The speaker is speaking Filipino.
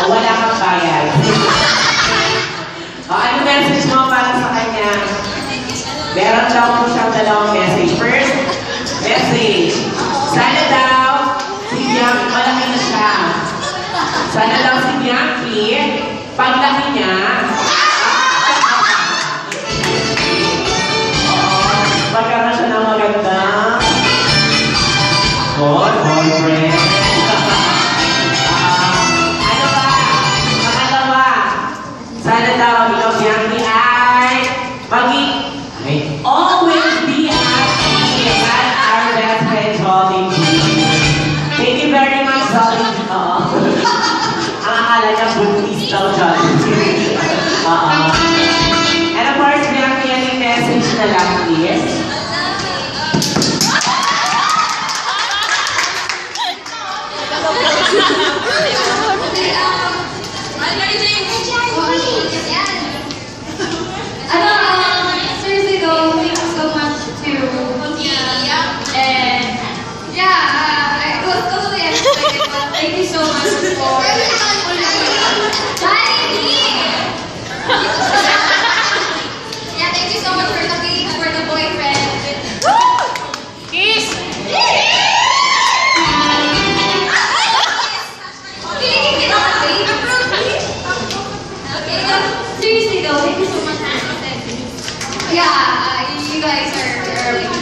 Wala kang bayad. Ano message mo para sa kanya? Meron daw po siyang dalawang message. First, message. Sana daw si Bianchi, malaki na siya. Sana daw si Bianchi, paglaki niya, magkaroon siya ng maganda. Boyfriend. Sana daw, ikaw Bianchi ay always be happy at our best friend, Jolly G. Thank you very much, Jolly G. Ang akala niya, buntis daw, Jolly G. And of course, Bianchi, any message na lang, please? Seriously though, thank you so much to and yeah, it was totally unexpected, but thank you so much for yeah, thank you so much for the boyfriend. Kiss! Seriously though, thank you so much. Yeah, you guys are